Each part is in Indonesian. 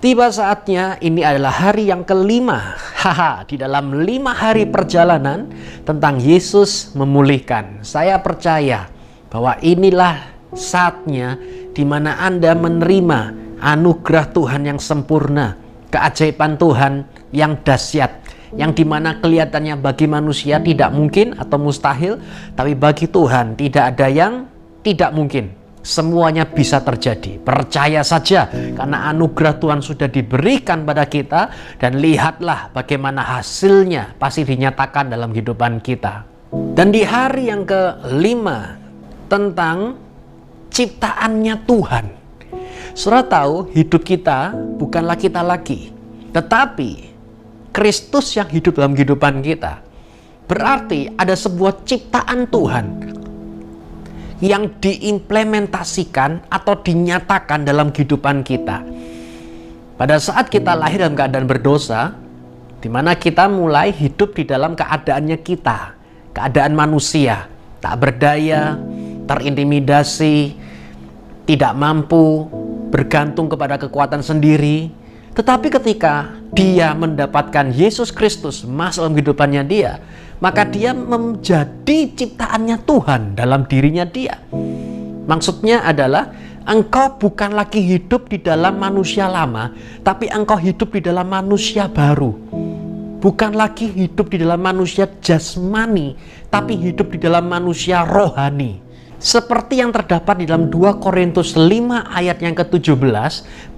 Tiba saatnya, ini adalah hari yang kelima. Di dalam 5 hari perjalanan tentang Yesus memulihkan. Saya percaya bahwa inilah saatnya di mana Anda menerima anugerah Tuhan yang sempurna, keajaiban Tuhan yang dahsyat, yang dimana kelihatannya bagi manusia tidak mungkin atau mustahil, tapi bagi Tuhan tidak ada yang tidak mungkin. Semuanya bisa terjadi. Percaya saja, karena anugerah Tuhan sudah diberikan pada kita, dan lihatlah bagaimana hasilnya pasti dinyatakan dalam kehidupan kita. Dan di hari yang kelima tentang ciptaannya Tuhan. Saudara tahu, hidup kita bukanlah kita lagi, tetapi Kristus yang hidup dalam kehidupan kita. Berarti ada sebuah ciptaan Tuhan yang diimplementasikan atau dinyatakan dalam kehidupan kita. Pada saat kita lahir dalam keadaan berdosa, di mana kita mulai hidup di dalam keadaannya kita, keadaan manusia, tak berdaya, terintimidasi, tidak mampu, bergantung kepada kekuatan sendiri. Tetapi ketika dia mendapatkan Yesus Kristus masuk dalam kehidupannya dia, maka dia menjadi ciptaannya Tuhan dalam dirinya dia. Maksudnya adalah engkau bukan lagi hidup di dalam manusia lama, tapi engkau hidup di dalam manusia baru. Bukan lagi hidup di dalam manusia jasmani, tapi hidup di dalam manusia rohani. Seperti yang terdapat di dalam 2 Korintus 5 ayat yang ke-17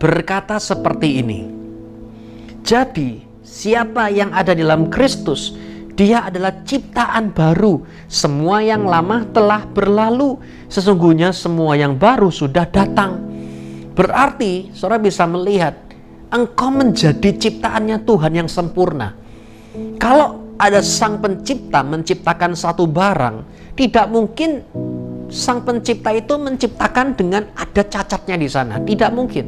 berkata seperti ini. Jadi, siapa yang ada di dalam Kristus, dia adalah ciptaan baru. Semua yang lama telah berlalu. Sesungguhnya semua yang baru sudah datang. Berarti, saudara bisa melihat, engkau menjadi ciptaannya Tuhan yang sempurna. Kalau ada sang pencipta menciptakan satu barang, tidak mungkin sang pencipta itu menciptakan dengan ada cacatnya di sana. Tidak mungkin.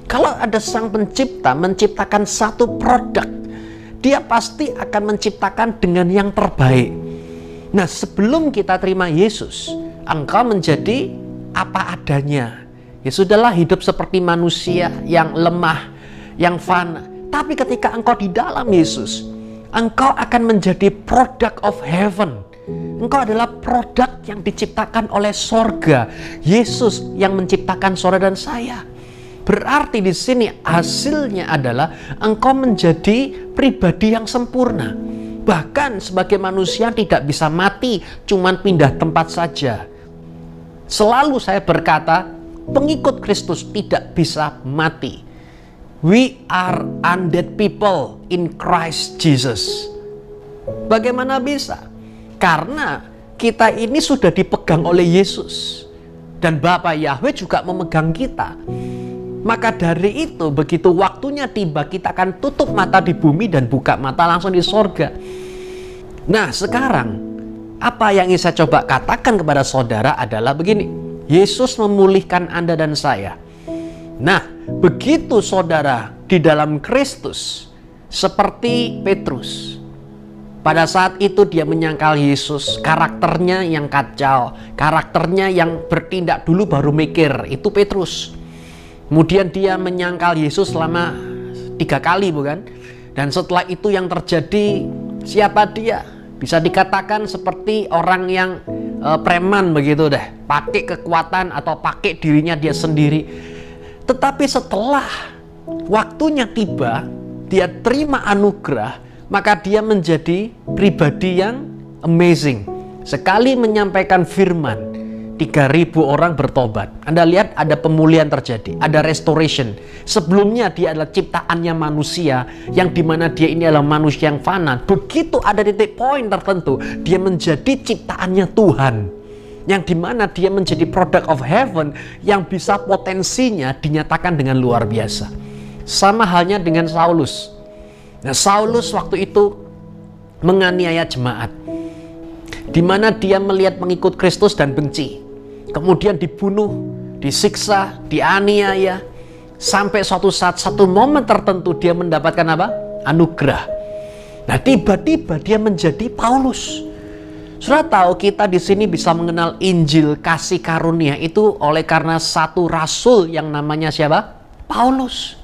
Kalau ada sang pencipta menciptakan satu produk, dia pasti akan menciptakan dengan yang terbaik. Nah, sebelum kita terima Yesus, engkau menjadi apa adanya. Ya sudahlah, hidup seperti manusia yang lemah, yang fana. Tapi ketika engkau di dalam Yesus, engkau akan menjadi product of heaven. Engkau adalah produk yang diciptakan oleh sorga. Yesus yang menciptakan saudara dan saya. Berarti di sini hasilnya adalah engkau menjadi pribadi yang sempurna. Bahkan sebagai manusia tidak bisa mati, cuman pindah tempat saja. Selalu saya berkata, pengikut Kristus tidak bisa mati. We are undead people in Christ Jesus. Bagaimana bisa? Karena kita ini sudah dipegang oleh Yesus. Dan Bapa Yahweh juga memegang kita. Maka dari itu, begitu waktunya tiba, kita akan tutup mata di bumi dan buka mata langsung di sorga. Nah, sekarang apa yang ingin saya coba katakan kepada saudara adalah begini. Yesus memulihkan Anda dan saya. Nah, begitu saudara di dalam Kristus, seperti Petrus. Pada saat itu dia menyangkal Yesus, karakternya yang kacau, karakternya yang bertindak dulu baru mikir, itu Petrus. Kemudian dia menyangkal Yesus selama 3 kali, bukan? Dan setelah itu yang terjadi, siapa dia? Bisa dikatakan seperti orang yang preman begitu deh. Pakai kekuatan atau pakai dirinya dia sendiri. Tetapi setelah waktunya tiba, dia terima anugerah, maka dia menjadi pribadi yang amazing. Sekali menyampaikan firman, 3.000 orang bertobat. Anda lihat ada pemulihan terjadi, ada restoration. Sebelumnya dia adalah ciptaannya manusia, yang dimana dia ini adalah manusia yang fana. Begitu ada titik poin tertentu, dia menjadi ciptaannya Tuhan, yang dimana dia menjadi product of heaven, yang bisa potensinya dinyatakan dengan luar biasa. Sama halnya dengan Saulus. Nah, Saulus waktu itu menganiaya jemaat, dimana dia melihat pengikut Kristus dan benci. Kemudian dibunuh, disiksa, dianiaya. Sampai suatu saat, satu momen tertentu dia mendapatkan apa? Anugerah. Nah, tiba-tiba dia menjadi Paulus. Sudah tahu, kita di sini bisa mengenal Injil kasih karunia itu oleh karena satu rasul yang namanya siapa? Paulus.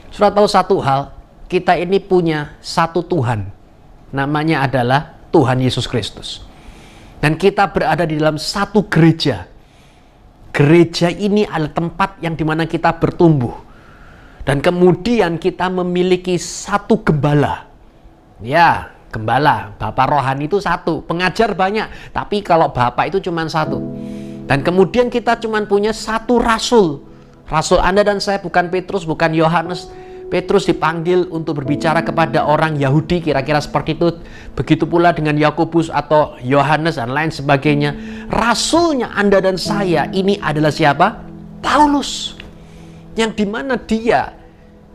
Saudara tahu satu hal, kita ini punya satu Tuhan. Namanya adalah Tuhan Yesus Kristus. Dan kita berada di dalam satu gereja. Gereja ini adalah tempat yang dimana kita bertumbuh. Dan kemudian kita memiliki satu gembala. Ya, gembala, bapak rohani itu satu. Pengajar banyak, tapi kalau bapak itu cuma satu. Dan kemudian kita cuma punya satu rasul. Rasul Anda dan saya bukan Petrus, bukan Yohanes. Petrus dipanggil untuk berbicara kepada orang Yahudi, kira-kira seperti itu. Begitu pula dengan Yakobus atau Yohanes dan lain sebagainya. Rasulnya Anda dan saya ini adalah siapa? Paulus. Yang dimana dia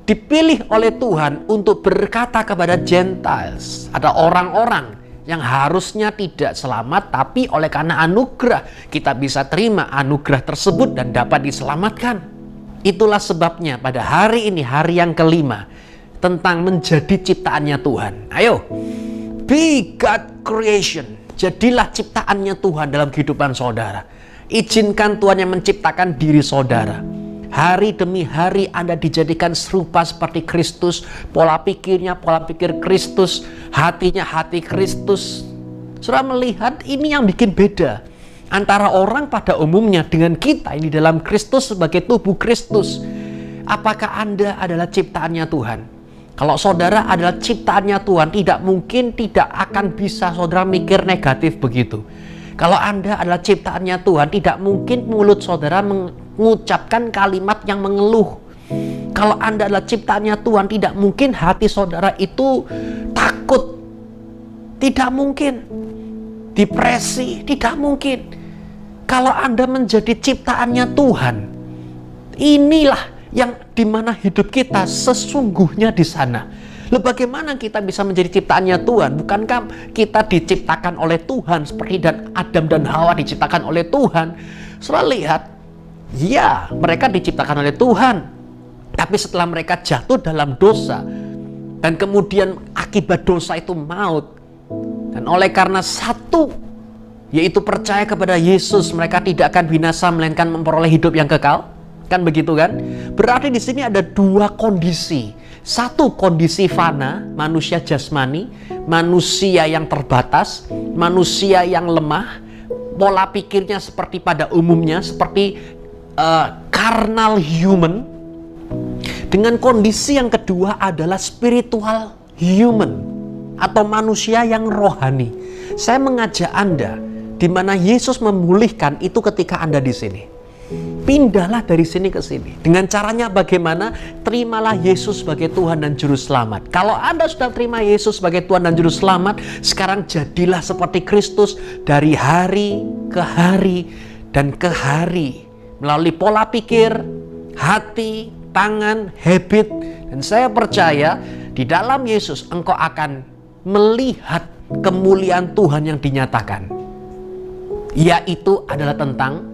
dipilih oleh Tuhan untuk berkata kepada Gentiles. Ada orang-orang yang harusnya tidak selamat, tapi oleh karena anugerah kita bisa terima anugerah tersebut dan dapat diselamatkan. Itulah sebabnya pada hari ini, hari yang kelima, tentang menjadi ciptaannya Tuhan. Ayo, be God creation. Jadilah ciptaannya Tuhan dalam kehidupan saudara. Izinkan Tuhan yang menciptakan diri saudara. Hari demi hari Anda dijadikan serupa seperti Kristus. Pola pikirnya pola pikir Kristus. Hatinya hati Kristus. Saudara melihat ini yang bikin beda antara orang pada umumnya dengan kita ini dalam Kristus sebagai tubuh Kristus. Apakah Anda adalah ciptaannya Tuhan? Kalau saudara adalah ciptaannya Tuhan, tidak mungkin, tidak akan bisa saudara mikir negatif begitu. Kalau Anda adalah ciptaannya Tuhan, tidak mungkin mulut saudara mengucapkan kalimat yang mengeluh. Kalau Anda adalah ciptaannya Tuhan, tidak mungkin hati saudara itu takut. Tidak mungkin. Depresi, tidak mungkin. Kalau Anda menjadi ciptaannya Tuhan, inilah yang dimana hidup kita sesungguhnya di sana. Lalu bagaimana kita bisa menjadi ciptaannya Tuhan? Bukankah kita diciptakan oleh Tuhan seperti dan Adam dan Hawa diciptakan oleh Tuhan? Saudara lihat, ya mereka diciptakan oleh Tuhan. Tapi setelah mereka jatuh dalam dosa, dan kemudian akibat dosa itu maut, dan oleh karena satu, yaitu percaya kepada Yesus, mereka tidak akan binasa melainkan memperoleh hidup yang kekal. Kan begitu kan? Berarti di sini ada dua kondisi. Satu kondisi fana, manusia jasmani, manusia yang terbatas, manusia yang lemah, pola pikirnya seperti pada umumnya, seperti carnal human. Dengan kondisi yang kedua adalah spiritual human, atau manusia yang rohani. Saya mengajak Anda, di mana Yesus memulihkan itu ketika Anda di sini. Pindahlah dari sini ke sini. Dengan caranya bagaimana? Terimalah Yesus sebagai Tuhan dan Juru Selamat. Kalau Anda sudah terima Yesus sebagai Tuhan dan Juru Selamat, sekarang jadilah seperti Kristus dari hari ke hari dan ke hari. Melalui pola pikir, hati, tangan, habit. Dan saya percaya di dalam Yesus engkau akan melihat kemuliaan Tuhan yang dinyatakan. Yaitu adalah tentang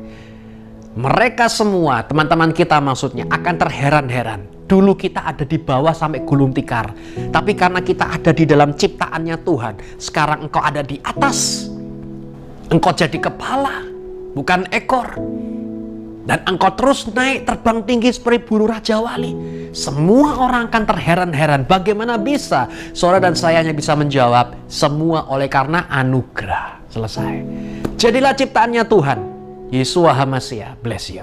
mereka semua, teman-teman kita maksudnya, akan terheran-heran. Dulu kita ada di bawah sampai gulung tikar. Tapi karena kita ada di dalam ciptaannya Tuhan, sekarang engkau ada di atas. Engkau jadi kepala, bukan ekor. Dan engkau terus naik terbang tinggi seperti burung Raja Wali. Semua orang akan terheran-heran. Bagaimana bisa? Saudara dan saya hanya bisa menjawab, semua oleh karena anugerah. Selesai. Jadilah ciptaannya Tuhan. Yeshua HaMashiach, bless you.